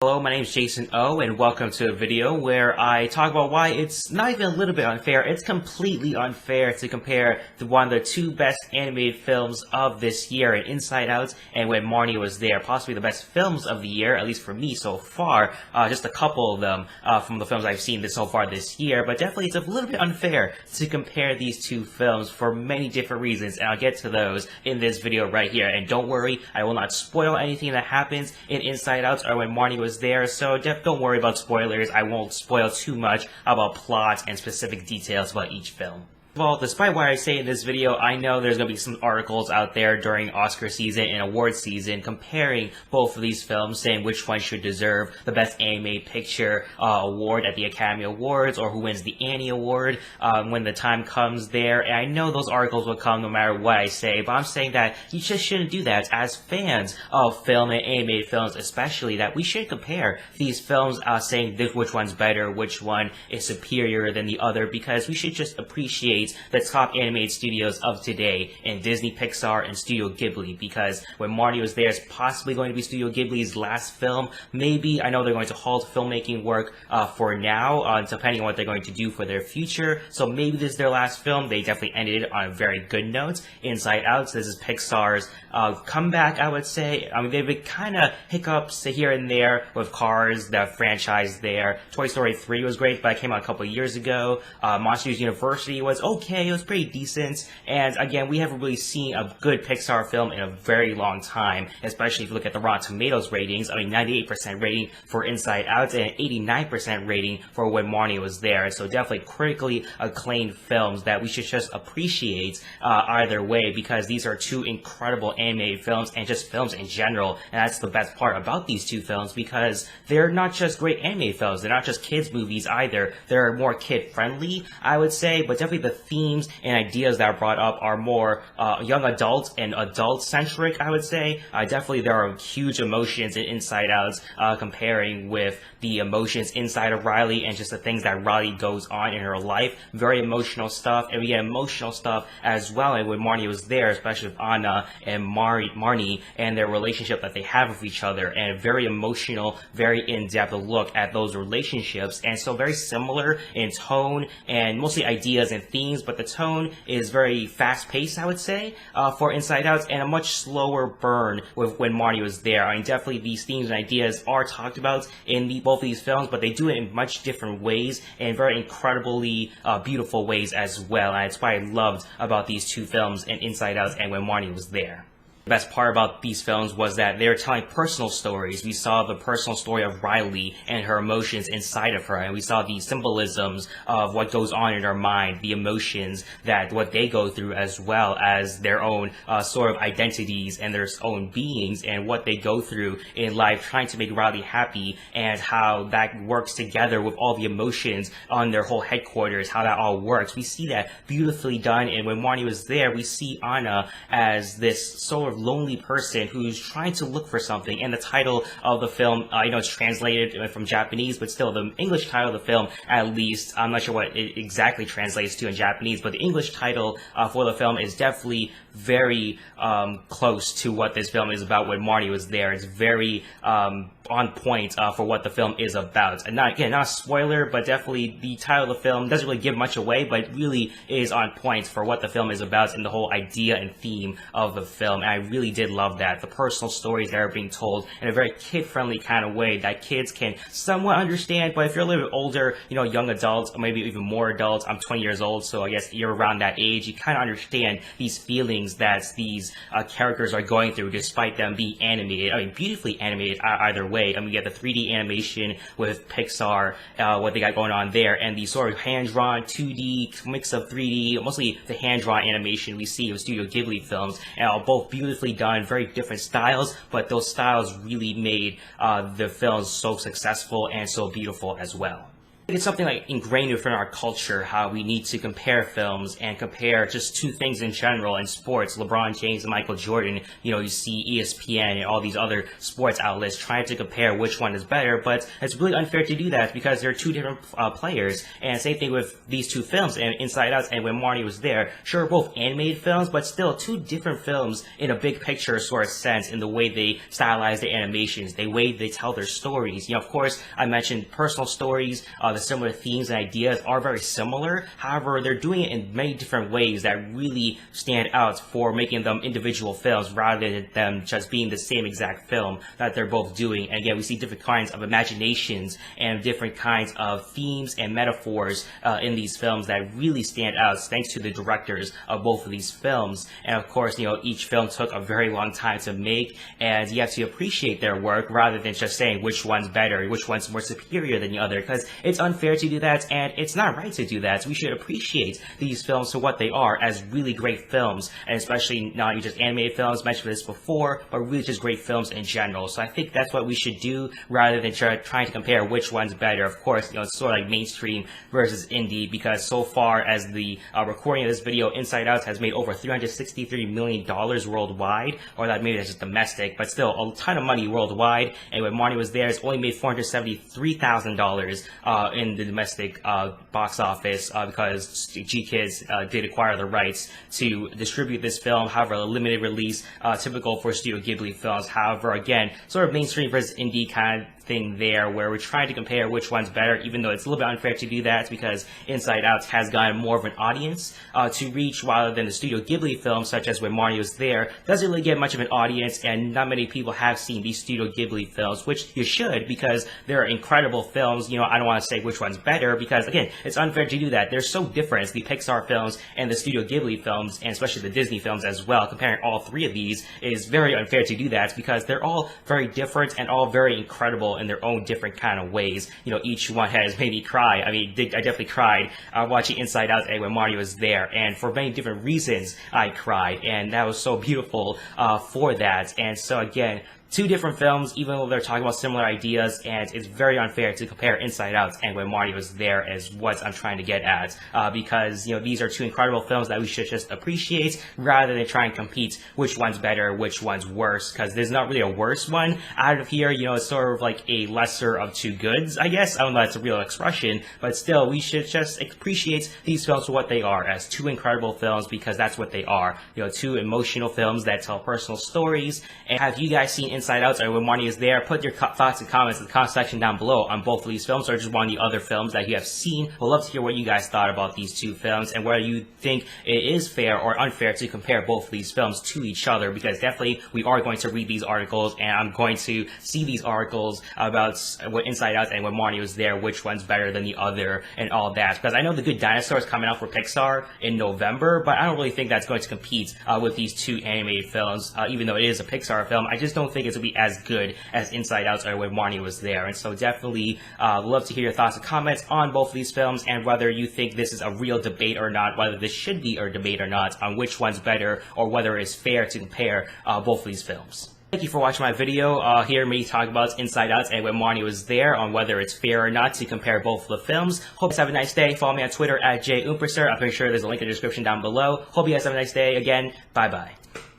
Hello, my name is Jason O, and welcome to a video where I talk about why it's not even a little bit unfair, it's completely unfair to compare one of the two best animated films of this year, Inside Out and When Marnie Was There. Possibly the best films of the year, at least for me so far. Just a couple of them from the films I've seen so far this year, but definitely it's a little bit unfair to compare these two films for many different reasons, and I'll get to those in this video right here. And don't worry, I will not spoil anything that happens in Inside Out or When Marnie Was There, so don't worry about spoilers. I won't spoil too much about plot and specific details about each film. Well, despite what I say in this video, I know there's going to be some articles out there during Oscar season and award season comparing both of these films, saying which one should deserve the Best Animated Picture award at the Academy Awards, or who wins the Annie Award when the time comes there. And I know those articles will come no matter what I say, but I'm saying that you just shouldn't do that. As fans of film and animated films especially, that we should compare these films, saying which one's better, which one is superior than the other, because we should just appreciate the top animated studios of today in Disney, Pixar, and Studio Ghibli, because When Marnie Was There is possibly going to be Studio Ghibli's last film. Maybe, I know they're going to halt filmmaking work for now, depending on what they're going to do for their future, so maybe this is their last film. They definitely ended it on a very good note. Inside Out, this is Pixar's comeback, I would say. I mean, they've been kind of hiccups here and there with Cars, the franchise there. Toy Story 3 was great, but it came out a couple of years ago. Monsters University was okay, it was pretty decent, and again, we haven't really seen a good Pixar film in a very long time, especially if you look at the Rotten Tomatoes ratings. I mean, 98% rating for Inside Out and 89% rating for When Marnie Was There, so definitely critically acclaimed films that we should just appreciate either way, because these are two incredible animated films and just films in general, and that's the best part about these two films, because they're not just great animated films, they're not just kids movies either, they're more kid-friendly, I would say, but definitely the themes and ideas that are brought up are more young adult and adult-centric, I would say. Definitely there are huge emotions in Inside Out, comparing with the emotions inside of Riley and just the things that Riley goes on in her life. Very emotional stuff, and we get emotional stuff as well, and when Marnie Was There, especially with Anna and Marnie and their relationship that they have with each other, and a very emotional, very in-depth look at those relationships, and so very similar in tone and mostly ideas and themes, but the tone is very fast-paced, I would say, for Inside Out, and a much slower burn with When Marnie Was There. I mean, definitely these themes and ideas are talked about in both of these films, but they do it in much different ways and very incredibly beautiful ways as well, and that's what I loved about these two films, in Inside Out and When Marnie Was There. The best part about these films was that they were telling personal stories. We saw the personal story of Riley and her emotions inside of her, and we saw the symbolisms of what goes on in her mind, the emotions that what they go through, as well as their own sort of identities and their own beings, and what they go through in life trying to make Riley happy, and how that works together with all the emotions on their whole headquarters, how that all works. We see that beautifully done, and when Marnie Was There, we see Anna as this sort of lonely person who's trying to look for something, and the title of the film, I know it's translated from Japanese, but still the English title of the film, at least, I'm not sure what it exactly translates to in Japanese, but the English title for the film is definitely very close to what this film is about. When Marnie Was There, it's very on point for what the film is about. And not a spoiler, but definitely the title of the film doesn't really give much away, but it really is on point for what the film is about and the whole idea and theme of the film. And I really did love that. The personal stories that are being told in a very kid-friendly kind of way that kids can somewhat understand, but if you're a little bit older, you know, young adults, or maybe even more adults, I'm 20 years old, so I guess you're around that age, you kind of understand these feelings that these characters are going through, despite them being animated. I mean, beautifully animated either way. I mean, we get the 3D animation with Pixar, what they got going on there, and the sort of hand-drawn 2D mix of 3D, mostly the hand-drawn animation we see with Studio Ghibli films, and all both beautifully done, very different styles, but those styles really made the films so successful and so beautiful as well. It's something like ingrained within our culture, how we need to compare films and compare just two things in general in sports. LeBron James and Michael Jordan, you see ESPN and all these other sports outlets trying to compare which one is better, but it's really unfair to do that because they're two different players. And same thing with these two films, and Inside Out and When Marnie Was There. Sure, both animated films, but still two different films in a big picture sort of sense in the way they stylize their animations, the way they tell their stories. Of course, I mentioned personal stories, the similar themes and ideas are very similar. However, they're doing it in many different ways that really stand out for making them individual films rather than them just being the same exact film that they're both doing. And again, we see different kinds of imaginations and different kinds of themes and metaphors in these films that really stand out thanks to the directors of both of these films. And of course, each film took a very long time to make, and you have to appreciate their work rather than just saying which one's better, which one's more superior than the other, because it's unfair to do that, and it's not right to do that. We should appreciate these films for what they are, as really great films, and especially not just animated films, mentioned this before, but really just great films in general. So I think that's what we should do rather than trying to compare which one's better. Of course, it's sort of like mainstream versus indie, because so far as the recording of this video, Inside Out has made over $363 million worldwide, or that maybe that's just domestic, but still a ton of money worldwide. And when Marnie Was There, it's only made $473,000 in the domestic box office because G-Kids did acquire the rights to distribute this film. However, a limited release, typical for Studio Ghibli films. However, again, sort of mainstream versus indie kind of thing there, where we're trying to compare which one's better, even though it's a little bit unfair to do that because Inside Out has gotten more of an audience to reach, rather than the Studio Ghibli films such as When Marnie Was There doesn't really get much of an audience, and not many people have seen these Studio Ghibli films, which you should, because they're incredible films. I don't want to say which one's better because, again, it's unfair to do that. They're so different, the Pixar films and the Studio Ghibli films, and especially the Disney films as well. Comparing all three of these is very unfair to do that because they're all very different and all very incredible in their own different kind of ways. Each one has made me cry. I mean, I definitely cried watching Inside Out and When Marnie Was There, and for many different reasons I cried, and that was so beautiful for that. And so again, two different films, even though they're talking about similar ideas, and it's very unfair to compare Inside Out and When Marnie Was There as what I'm trying to get at, because, these are two incredible films that we should just appreciate rather than try and compete which one's better, which one's worse, because there's not really a worse one out of here. It's sort of like a lesser of two goods, I guess. I don't know if that's a real expression, but still, we should just appreciate these films for what they are, as two incredible films, because that's what they are. Two emotional films that tell personal stories. And have you guys seen Inside Out or When Marnie Is There? Put your thoughts and comments in the comment section down below on both of these films, or just one of the other films that you have seen. We'd love to hear what you guys thought about these two films, and whether you think it is fair or unfair to compare both of these films to each other, because definitely we are going to read these articles, and I'm going to see these articles about what Inside Out and When Marnie Was There, which one's better than the other, and all that. Because I know The Good Dinosaur is coming out for Pixar in November, but I don't really think that's going to compete with these two animated films, even though it is a Pixar film. I just don't think it's going to be as good as Inside Out or When Marnie Was There. And so definitely love to hear your thoughts and comments on both of these films, and whether you think this is a real debate or not, whether this should be a debate or not, on which one's better, or whether it's fair to compare both of these films. Thank you for watching my video. Hear me talk about Inside Out and When Marnie Was There, on whether it's fair or not to compare both of the films. Hope you guys have a nice day. Follow me on Twitter at JUmperster. I'm pretty sure there's a link in the description down below. Hope you guys have a nice day. Again, bye-bye.